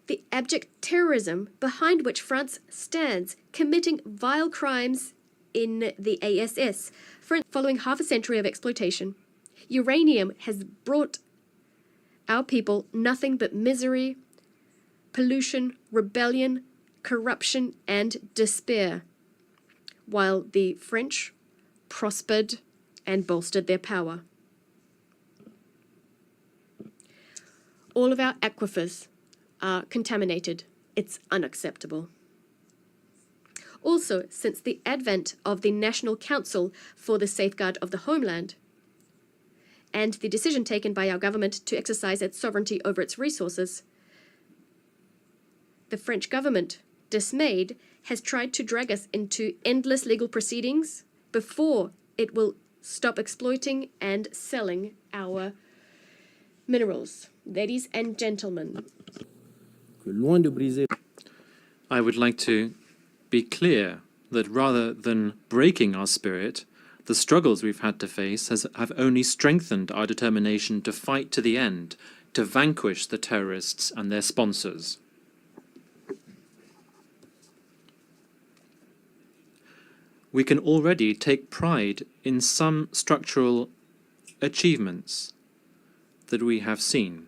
the abject terrorism behind which France stands, committing vile crimes in the ASS. Following half a century of exploitation, uranium has brought our people nothing but misery, pollution, rebellion, corruption, and despair, while the French prospered and bolstered their power. All of our aquifers are contaminated. It's unacceptable. Also, since the advent of the National Council for the Safeguard of the Homeland and the decision taken by our government to exercise its sovereignty over its resources, the French government, dismayed, has tried to drag us into endless legal proceedings before it will stop exploiting and selling our minerals. Ladies and gentlemen, I would like to be clear that rather than breaking our spirit, the struggles we've had to face have only strengthened our determination to fight to the end, to vanquish the terrorists and their sponsors. We can already take pride in some structural achievements that we have seen.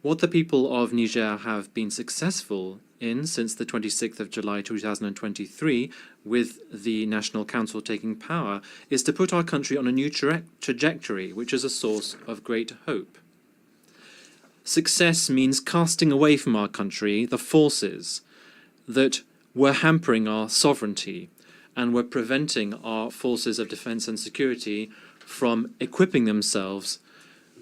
What the people of Niger have been successful in since the 26th of July 2023, with the National Council taking power, is to put our country on a new trajectory, which is a source of great hope. Success means casting away from our country the forces that were hampering our sovereignty and were preventing our forces of defense and security from equipping themselves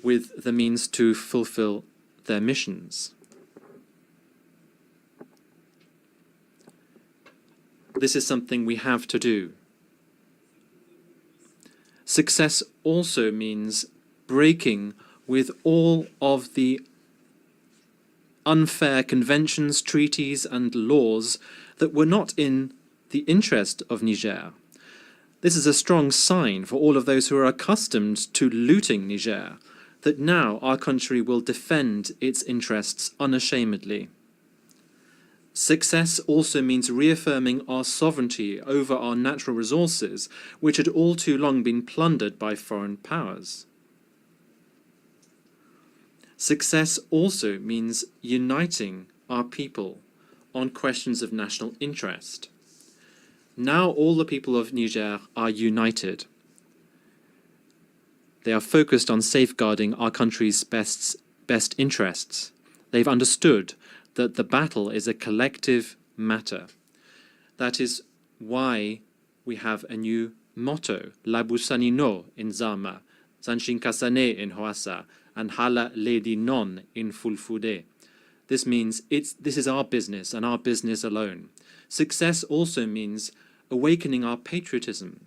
with the means to fulfill their missions. This is something we have to do. Success also means breaking with all of the unfair conventions, treaties, and laws that were not in the interest of Niger. This is a strong sign for all of those who are accustomed to looting Niger, that now our country will defend its interests unashamedly. Success also means reaffirming our sovereignty over our natural resources, which had all too long been plundered by foreign powers. Success also means uniting our people on questions of national interest. Now all the people of Niger are united. They are focused on safeguarding our country's best interests. They've understood that the battle is a collective matter. That is why we have a new motto, Labusani no in Zama, Zanshinkasane in Hwassa, and Hala Ledi Non in Fulfude. This means this is our business and our business alone. Success also means awakening our patriotism,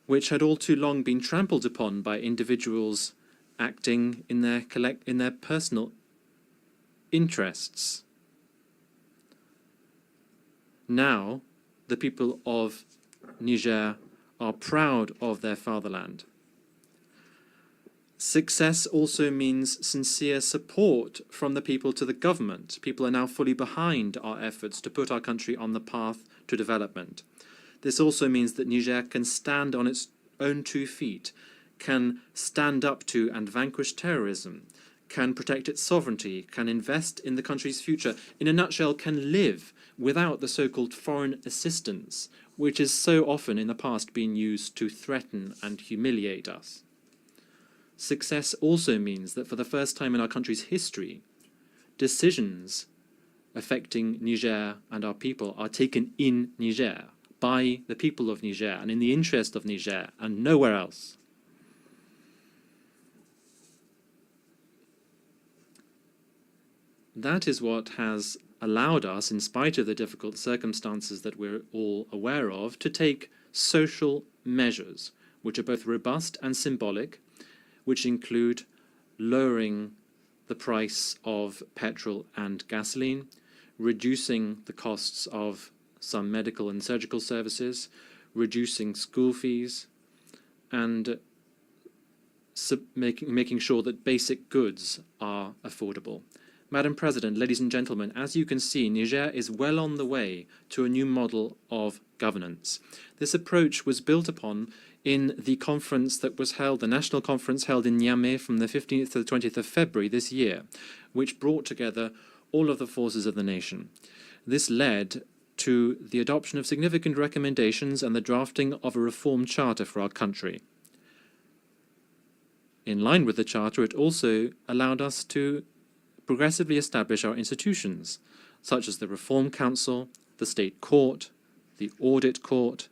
which had all too long been trampled upon by individuals acting in their personal interests. Now, the people of Niger are proud of their fatherland. Success also means sincere support from the people to the government. People are now fully behind our efforts to put our country on the path to development. This also means that Niger can stand on its own 2 feet, can stand up to and vanquish terrorism, can protect its sovereignty, can invest in the country's future, in a nutshell, can live without the so-called foreign assistance, which is so often in the past been used to threaten and humiliate us. Success also means that for the first time in our country's history, decisions affecting Niger and our people are taken in Niger, by the people of Niger, and in the interest of Niger, and nowhere else. That is what has allowed us, in spite of the difficult circumstances that we're all aware of, to take social measures, which are both robust and symbolic, which include lowering the price of petrol and gasoline, reducing the costs of some medical and surgical services, reducing school fees, and making sure that basic goods are affordable. Madam President, ladies and gentlemen, as you can see, Niger is well on the way to a new model of governance. This approach was built upon in the conference that was held, the national conference held in Niamey from the 15th to the 20th of February this year, which brought together all of the forces of the nation. This led to the adoption of significant recommendations and the drafting of a reform charter for our country. In line with the charter, it also allowed us to progressively establish our institutions, such as the Reform Council, the State Court, the Audit Court,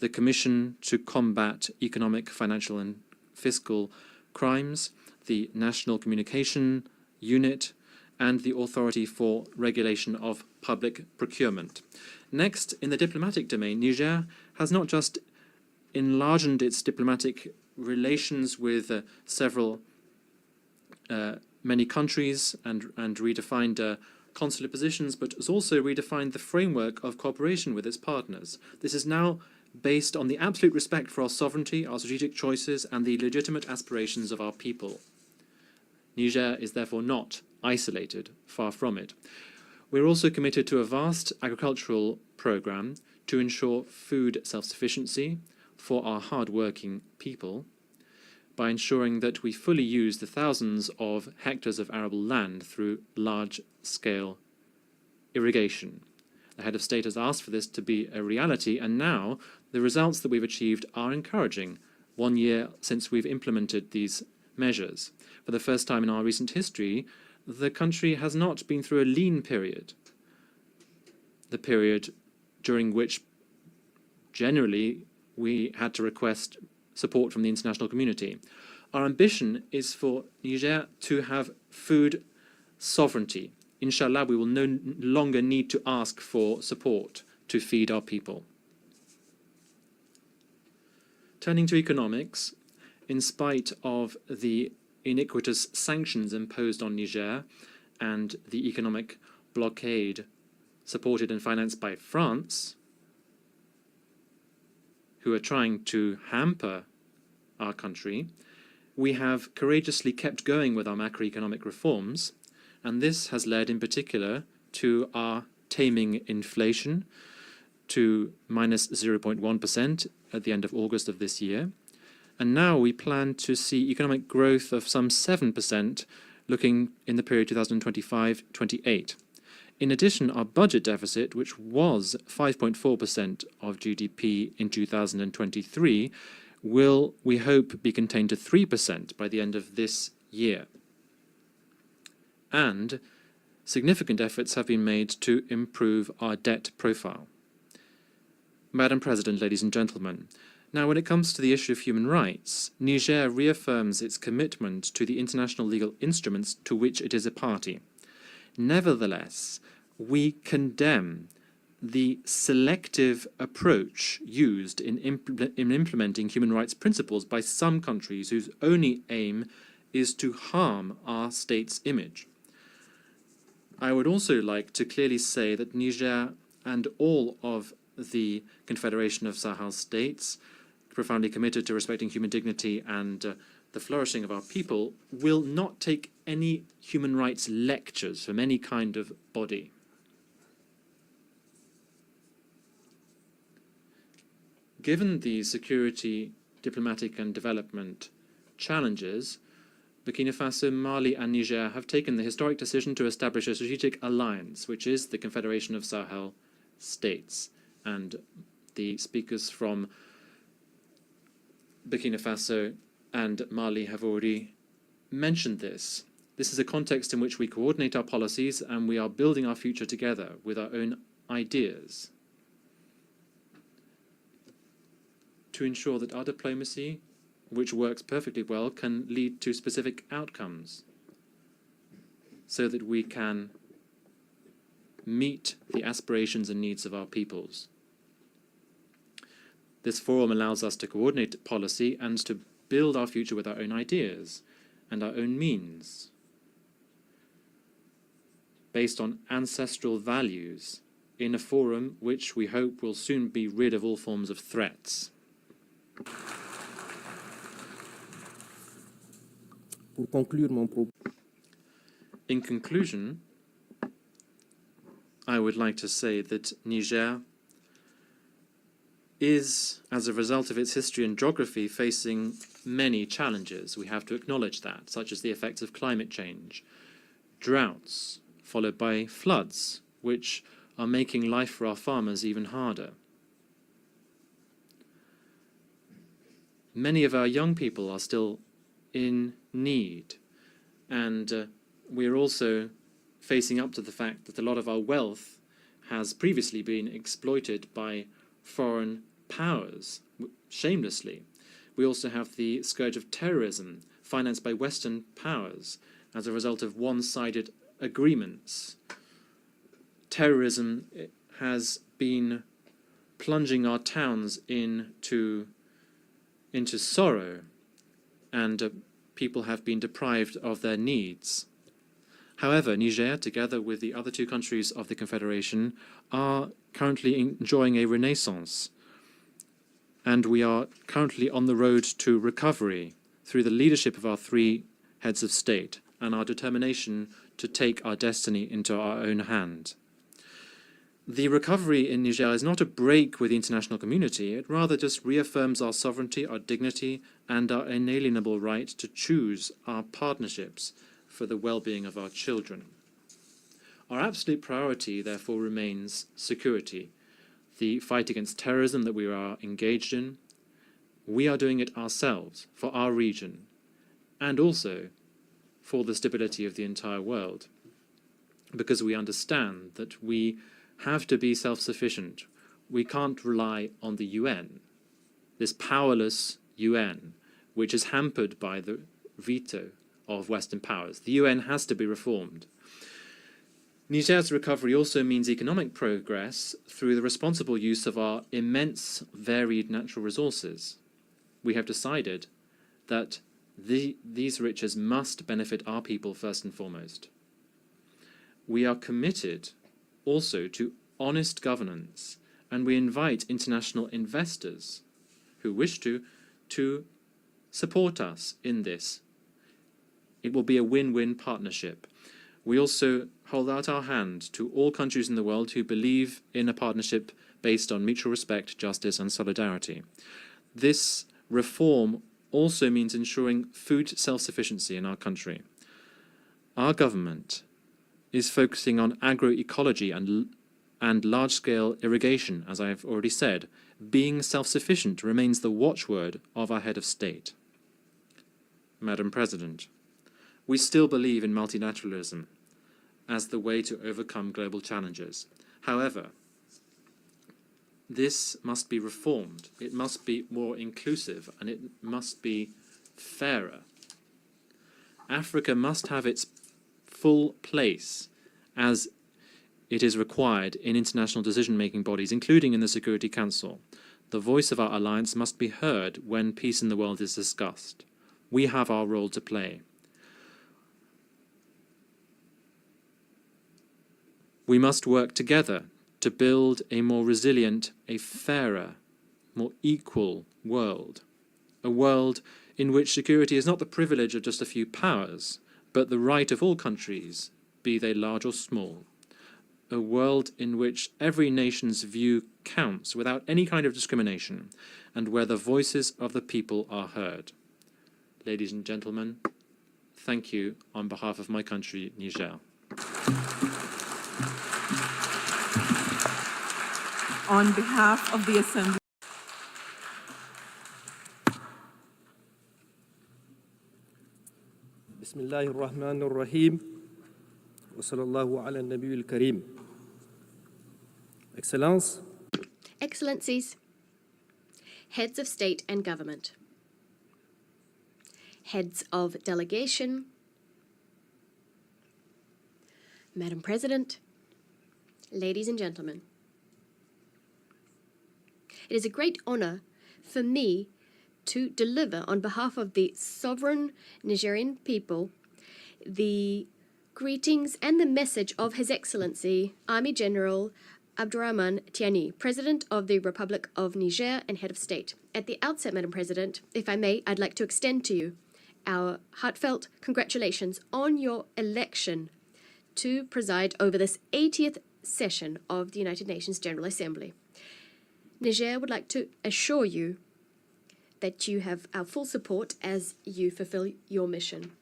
the Commission to Combat Economic, Financial and Fiscal Crimes, the National Communication Unit, and the Authority for Regulation of Public Procurement. Next, in the diplomatic domain, Niger has not just enlarged its diplomatic relations with many countries and redefined consular positions, but has also redefined the framework of cooperation with its partners. This is now based on the absolute respect for our sovereignty, our strategic choices, and the legitimate aspirations of our people. Niger is therefore not isolated, far from it. We're also committed to a vast agricultural program to ensure food self-sufficiency for our hard-working people, by ensuring that we fully use the thousands of hectares of arable land through large-scale irrigation. The head of state has asked for this to be a reality, and now the results that we've achieved are encouraging. 1 year since we've implemented these measures. For the first time in our recent history, the country has not been through a lean period, the period during which generally we had to request support from the international community. Our ambition is for Niger to have food sovereignty. Inshallah, we will no longer need to ask for support to feed our people. Turning to economics, in spite of the iniquitous sanctions imposed on Niger and the economic blockade supported and financed by France, who are trying to hamper our country, we have courageously kept going with our macroeconomic reforms, and this has led in particular to our taming inflation to minus 0.1% at the end of August of this year. And now we plan to see economic growth of some 7% looking in the period 2025-28. In addition, our budget deficit, which was 5.4% of GDP in 2023, will, we hope, be contained to 3% by the end of this year. And significant efforts have been made to improve our debt profile. Madam President, ladies and gentlemen, now when it comes to the issue of human rights, Niger reaffirms its commitment to the international legal instruments to which it is a party. Nevertheless, we condemn the selective approach used in implementing human rights principles by some countries whose only aim is to harm our state's image. I would also like to clearly say that Niger and all of the Confederation of Sahel states, profoundly committed to respecting human dignity and the flourishing of our people, will not take any human rights lectures from any kind of body. Given the security, diplomatic and development challenges, Burkina Faso, Mali and Niger have taken the historic decision to establish a strategic alliance, which is the Confederation of Sahel states. And the speakers from Burkina Faso and Mali have already mentioned this. This is a context in which we coordinate our policies and we are building our future together with our own ideas to ensure that our diplomacy, which works perfectly well, can lead to specific outcomes so that we can meet the aspirations and needs of our peoples. This forum allows us to coordinate policy and to build our future with our own ideas and our own means, based on ancestral values, in a forum which we hope will soon be rid of all forms of threats. Pour conclure mon propos. In conclusion, I would like to say that Niger is, as a result of its history and geography, facing many challenges. We have to acknowledge that, such as the effects of climate change, droughts, followed by floods, which are making life for our farmers even harder. Many of our young people are still in need, and we're also facing up to the fact that a lot of our wealth has previously been exploited by foreign powers shamelessly. We also have the scourge of terrorism financed by Western powers as a result of one-sided agreements. Terrorism has been plunging our towns into sorrow, and people have been deprived of their needs. However, Niger, together with the other two countries of the Confederation, are currently enjoying a renaissance, and we are currently on the road to recovery through the leadership of our three heads of state and our determination to take our destiny into our own hand. The recovery in Niger is not a break with the international community. It rather just reaffirms our sovereignty, our dignity, and our inalienable right to choose our partnerships for the well-being of our children. Our absolute priority, therefore, remains security, the fight against terrorism that we are engaged in. We are doing it ourselves, for our region, and also for the stability of the entire world, because we understand that we have to be self-sufficient. We can't rely on the UN, this powerless UN, which is hampered by the veto of Western powers. The UN has to be reformed. Niger's recovery also means economic progress through the responsible use of our immense varied natural resources. We have decided that these riches must benefit our people first and foremost. We are committed also to honest governance, and we invite international investors who wish to support us in this. It will be a win-win partnership. We also hold out our hand to all countries in the world who believe in a partnership based on mutual respect, justice, and solidarity. This reform also means ensuring food self-sufficiency in our country. Our government is focusing on agroecology and large-scale irrigation, as I have already said. Being self-sufficient remains the watchword of our head of state. Madam President, we still believe in multilateralism as the way to overcome global challenges. However, this must be reformed. It must be more inclusive, and it must be fairer. Africa must have its full place as it is required in international decision-making bodies, including in the Security Council. The voice of our alliance must be heard when peace in the world is discussed. We have our role to play. We must work together to build a more resilient, a fairer, more equal world. A world in which security is not the privilege of just a few powers, but the right of all countries, be they large or small. A world in which every nation's view counts without any kind of discrimination, and where the voices of the people are heard. Ladies and gentlemen, thank you on behalf of my country, Niger. On behalf of the Assembly. بسم الله الرحمن الرحيم وصلى الله على النبي الكريم. Excellence, Excellencies, heads of state and government, heads of delegation, Madam President, ladies and gentlemen, it is a great honor for me to deliver on behalf of the sovereign Nigerian people the greetings and the message of His Excellency Army General Abdurrahman Tiani, President of the Republic of Niger and Head of State. At the outset, Madam President, if I may, I'd like to extend to you our heartfelt congratulations on your election to preside over this 80th session of the United Nations General Assembly. Niger would like to assure you that you have our full support as you fulfill your mission.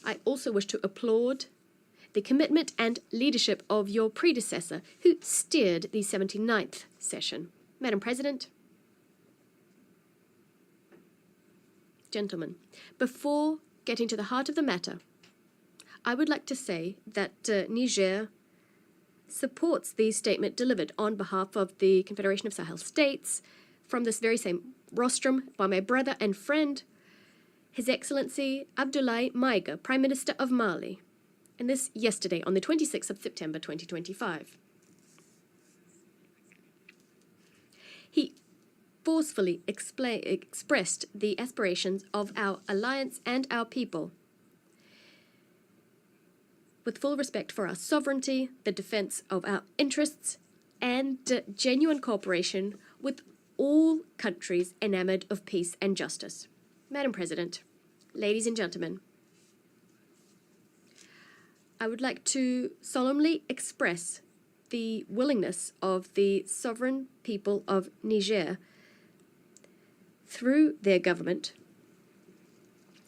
I also wish to applaud the commitment and leadership of your predecessor who steered the 79th session. Madam President, gentlemen, before getting to the heart of the matter, I would like to say that Niger supports the statement delivered on behalf of the Confederation of Sahel States from this very same rostrum by my brother and friend, His Excellency Abdoulaye Niger, Prime Minister of Mali, and this yesterday on the 26th of September 2025. He forcefully expressed the aspirations of our alliance and our people, with full respect for our sovereignty, the defense of our interests, and genuine cooperation with all countries enamored of peace and justice. Madam President, ladies and gentlemen, I would like to solemnly express the willingness of the sovereign people of Niger through their government,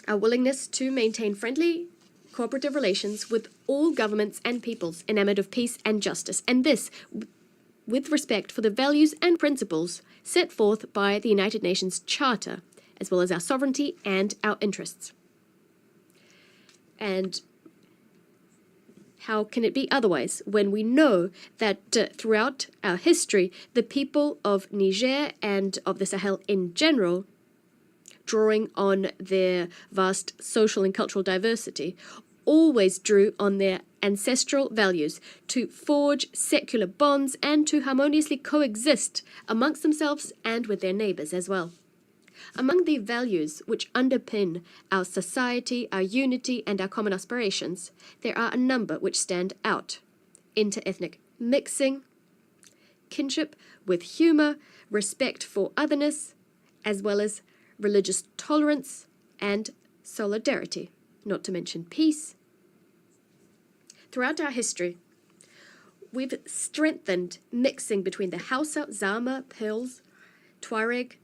our willingness to maintain friendly, cooperative relations with all governments and peoples enamored of peace and justice, and this with respect for the values and principles set forth by the United Nations Charter, as well as our sovereignty and our interests. And how can it be otherwise when we know that throughout our history, the people of Niger and of the Sahel in general, drawing on their vast social and cultural diversity, always drew on their ancestral values to forge secular bonds and to harmoniously coexist amongst themselves and with their neighbors as well. Among the values which underpin our society, our unity, and our common aspirations, there are a number which stand out: inter-ethnic mixing, kinship with humor, respect for otherness, as well as religious tolerance and solidarity, not to mention peace. Throughout our history, we've strengthened mixing between the Hausa, Zama, Pils, Tuareg,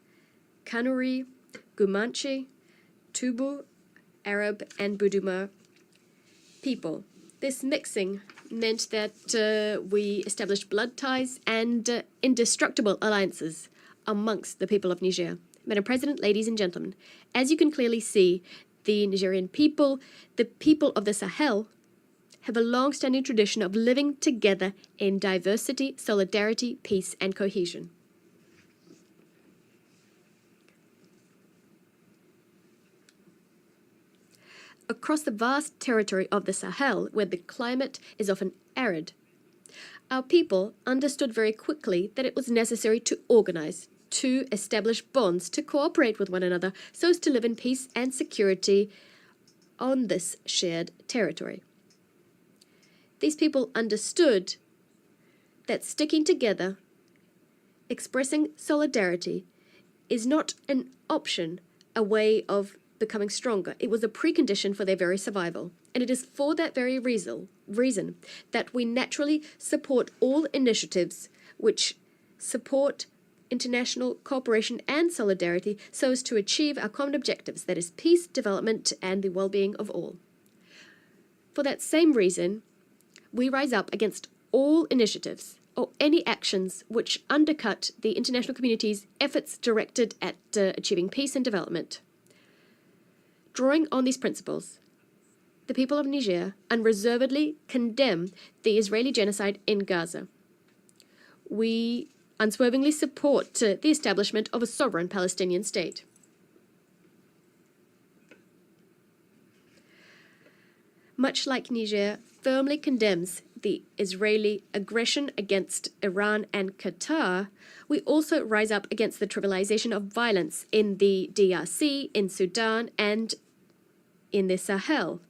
Kanuri, Gumanche, Tubu, Arab, and Buduma people. This mixing meant that we established blood ties and indestructible alliances amongst the people of Niger. Madam President, ladies and gentlemen, as you can clearly see, the Nigerian people, the people of the Sahel, have a long-standing tradition of living together in diversity, solidarity, peace, and cohesion. Across the vast territory of the Sahel, where the climate is often arid, our people understood very quickly that it was necessary to organize, to establish bonds, to cooperate with one another, so as to live in peace and security on this shared territory. These people understood that sticking together, expressing solidarity, is not an option, a way of becoming stronger. It was a precondition for their very survival. And it is for that very reason that we naturally support all initiatives which support international cooperation and solidarity so as to achieve our common objectives, that is peace, development, and the well-being of all. For that same reason, we rise up against all initiatives or any actions which undercut the international community's efforts directed at achieving peace and development. Drawing on these principles, the people of Niger unreservedly condemn the Israeli genocide in Gaza. We unswervingly support the establishment of a sovereign Palestinian state. Much like Niger firmly condemns the Israeli aggression against Iran and Qatar, we also rise up against the trivialization of violence in the DRC, in Sudan, and in the Sahel,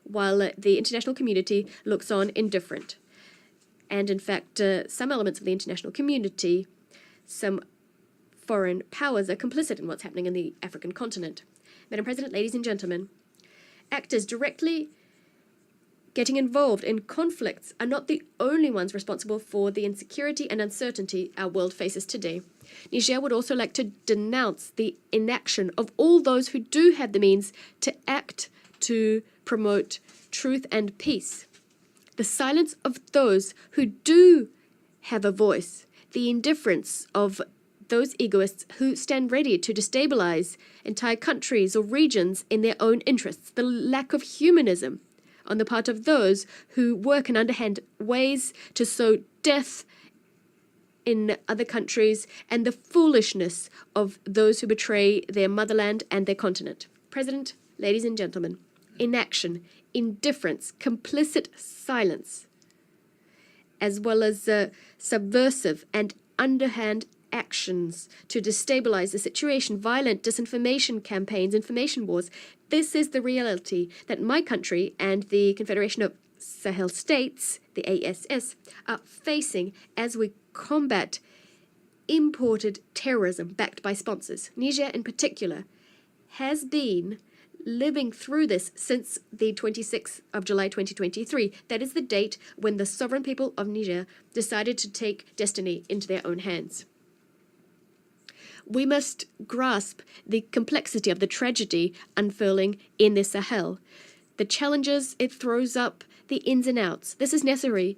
while the international community looks on indifferent. And in fact, some elements of the international community, some foreign powers are complicit in what's happening in the African continent. Madam President, ladies and gentlemen, actors directly getting involved in conflicts are not the only ones responsible for the insecurity and uncertainty our world faces today. Niger would also like to denounce the inaction of all those who do have the means to act to promote truth and peace. The silence of those who do have a voice, the indifference of those egoists who stand ready to destabilize entire countries or regions in their own interests, the lack of humanism on the part of those who work in underhand ways to sow death in other countries, and the foolishness of those who betray their motherland and their continent. President, ladies and gentlemen, inaction, indifference, complicit silence, as well as subversive and underhand actions to destabilize the situation, violent disinformation campaigns, information wars. This is the reality that my country and the Confederation of Sahel States, the ASS, are facing as we combat imported terrorism backed by sponsors. Niger, in particular, has been living through this since the 26th of July 2023. That is the date when the sovereign people of Niger decided to take destiny into their own hands. We must grasp the complexity of the tragedy unfurling in the Sahel, the challenges it throws up, the ins and outs. This is necessary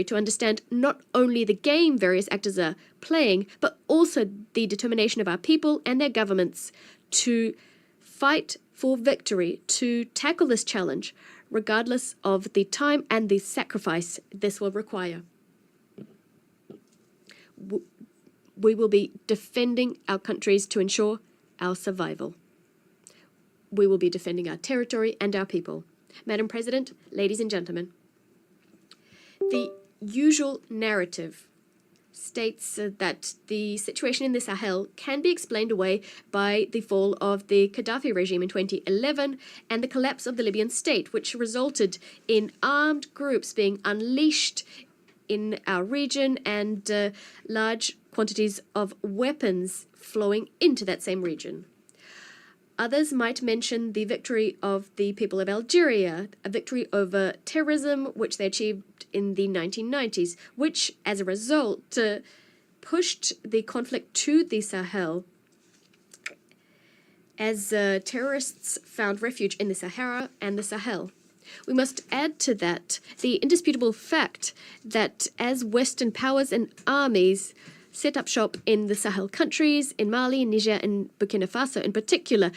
to understand not only the game various actors are playing, but also the determination of our people and their governments to fight for victory, to tackle this challenge, regardless of the time and the sacrifice this will require. We will be defending our countries to ensure our survival. We will be defending our territory and our people. Madam President, ladies and gentlemen, the usual narrative states that the situation in the Sahel can be explained away by the fall of the Gaddafi regime in 2011 and the collapse of the Libyan state, which resulted in armed groups being unleashed in our region and large quantities of weapons flowing into that same region. Others might mention the victory of the people of Algeria, a victory over terrorism which they achieved in the 1990s, which as a result pushed the conflict to the Sahel as terrorists found refuge in the Sahara and the Sahel. We must add to that the indisputable fact that as Western powers and armies set up shop in the Sahel countries, in Mali, Niger, and Burkina Faso in particular,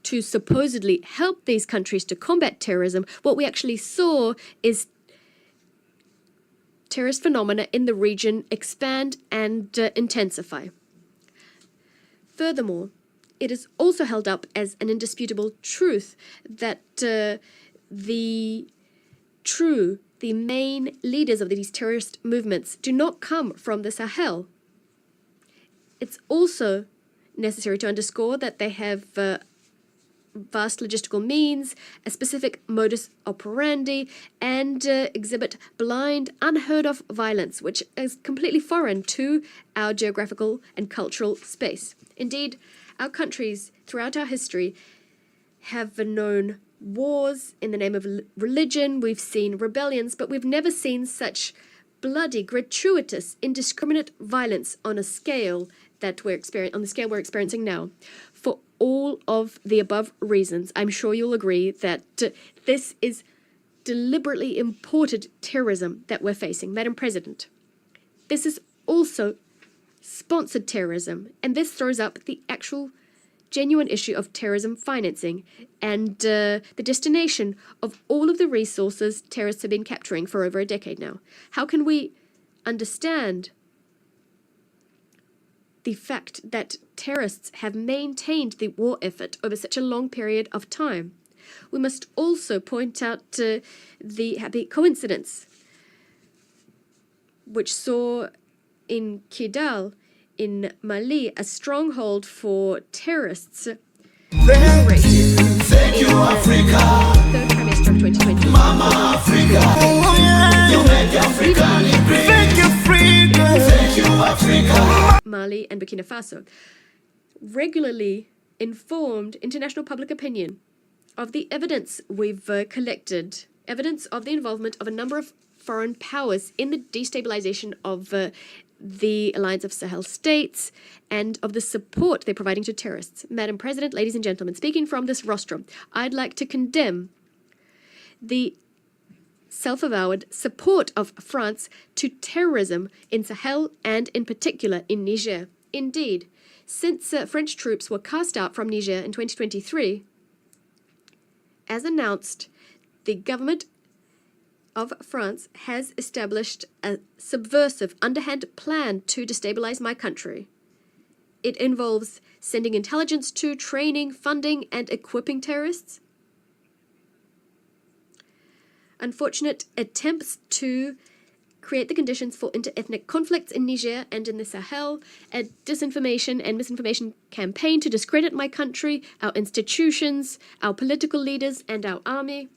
to supposedly help these countries to combat terrorism, what we actually saw is terrorist phenomena in the region expand and intensify. Furthermore, it is also held up as an indisputable truth that the main leaders of these terrorist movements do not come from the Sahel. It's also necessary to underscore that they have vast logistical means, a specific modus operandi, and exhibit blind, unheard-of violence, which is completely foreign to our geographical and cultural space. Indeed, our countries, throughout our history, have known wars in the name of religion, we've seen rebellions, but we've never seen such bloody, gratuitous, indiscriminate violence on a scale that we're experiencing now. For all of the above reasons, I'm sure you'll agree that this is deliberately imported terrorism that we're facing. Madam President, this is also sponsored terrorism, and this throws up the actual genuine issue of terrorism financing and the destination of all of the resources terrorists have been capturing for over a decade now. How can we understand the fact that terrorists have maintained the war effort over such a long period of time? We must also point out the happy coincidence which saw in Kidal in Mali a stronghold for terrorists liberated Thank you, Africa. third trimester of 2020. Mama Africa. Oh, yeah. You make Africa great. Thank you, Africa. Thank you, Africa. Mali and Burkina Faso regularly informed international public opinion of the evidence we've collected evidence of the involvement of a number of foreign powers in the destabilization of the alliance of Sahel states and of the support they're providing to terrorists. Madam President, ladies and gentlemen, speaking from this rostrum, I'd like to condemn the self-avowed support of France to terrorism in Sahel and in particular in Niger. Indeed, since French troops were cast out from Niger in 2023, as announced, the government of France has established a subversive, underhand plan to destabilize my country. It involves sending intelligence to, training, funding, and equipping terrorists. Unfortunate attempts to create the conditions for inter-ethnic conflicts in Niger and in the Sahel, a disinformation and misinformation campaign to discredit my country, our institutions, our political leaders, and our army.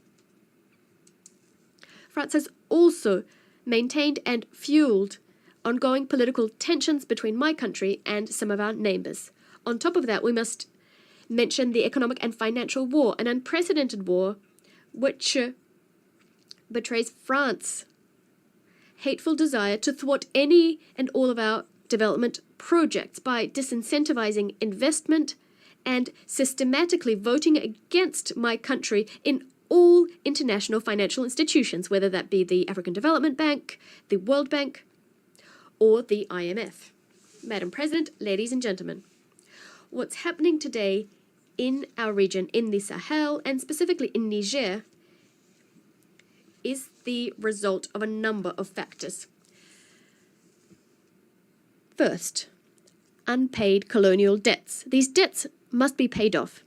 France has also maintained and fueled ongoing political tensions between my country and some of our neighbors. On top of that, we must mention the economic and financial war, an unprecedented war which betrays France's hateful desire to thwart any and all of our development projects by disincentivizing investment and systematically voting against my country in all international financial institutions, whether that be the African Development Bank, the World Bank, or the IMF. Madam President, ladies and gentlemen, what's happening today in our region, in the Sahel, and specifically in Niger, is the result of a number of factors. First, unpaid colonial debts. These debts must be paid off.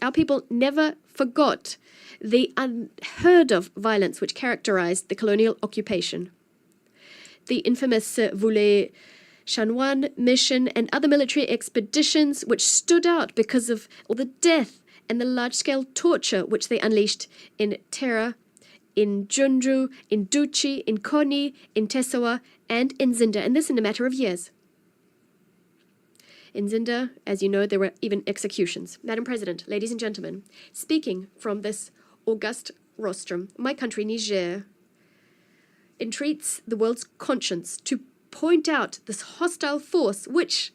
Our people never forgot the unheard of violence which characterized the colonial occupation. The infamous Voulez Chanoine mission and other military expeditions which stood out because of all the death and the large-scale torture which they unleashed in Terra, in Junju, in Duchi, in Koni, in Tessawa, and in Zinda, and this in a matter of years. In Zinda, as you know, there were even executions. Madam President, ladies and gentlemen, speaking from this august rostrum, my country, Niger, entreats the world's conscience to point out this hostile force which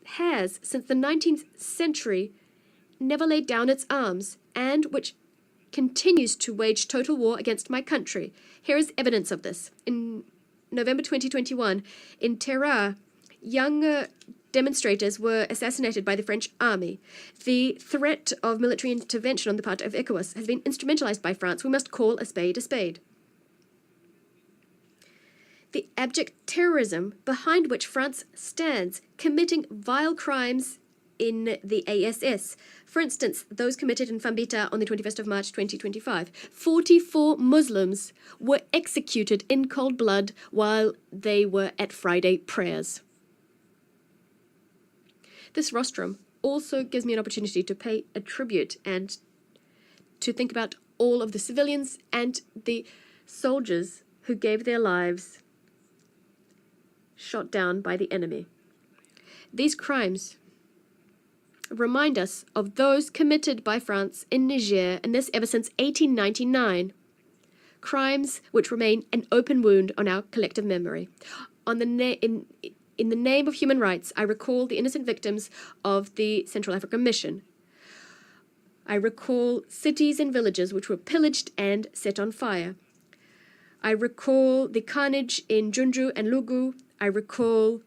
has, since the 19th century, never laid down its arms, and which continues to wage total war against my country. Here is evidence of this. In November 2021, in Terra, young demonstrators were assassinated by the French army. The threat of military intervention on the part of ECOWAS has been instrumentalized by France. We must call a spade a spade. The abject terrorism behind which France stands, committing vile crimes in the ASS. For instance, those committed in Fambita on the 21st of March 2025. 44 Muslims were executed in cold blood while they were at Friday prayers. This rostrum also gives me an opportunity to pay a tribute and to think about all of the civilians and the soldiers who gave their lives shot down by the enemy. These crimes remind us of those committed by France in Niger, and this ever since 1899. Crimes which remain an open wound on our collective memory. In the name of human rights, I recall the innocent victims of the Central African Mission. I recall cities and villages which were pillaged and set on fire. I recall the carnage in Junju and Lugu. I recall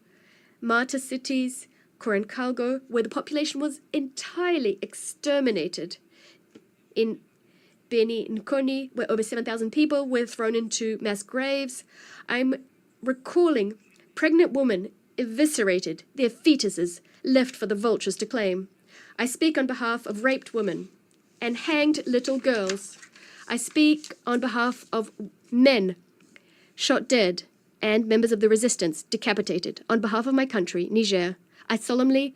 martyr cities, Korenkalgo, where the population was entirely exterminated. In Beni Nkoni, where over 7,000 people were thrown into mass graves. I'm recalling pregnant women eviscerated, their fetuses left for the vultures to claim. I speak on behalf of raped women and hanged little girls. I speak on behalf of men shot dead and members of the resistance decapitated. On behalf of my country, Niger, I solemnly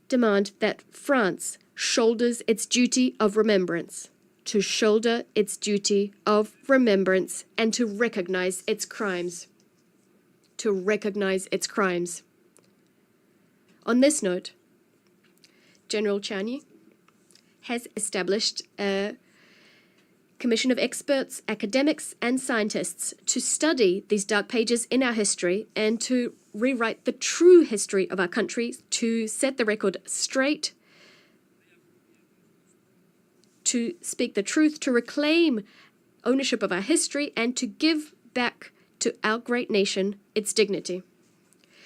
demand that France shoulders its duty of remembrance, to shoulder its duty of remembrance and to recognize its crimes. To recognize its crimes. On this note, General Chani has established a commission of experts, academics, and scientists to study these dark pages in our history and to rewrite the true history of our country, to set the record straight, to speak the truth, to reclaim ownership of our history, and to give back to our great nation its dignity.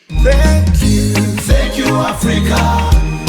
Thank you, Africa.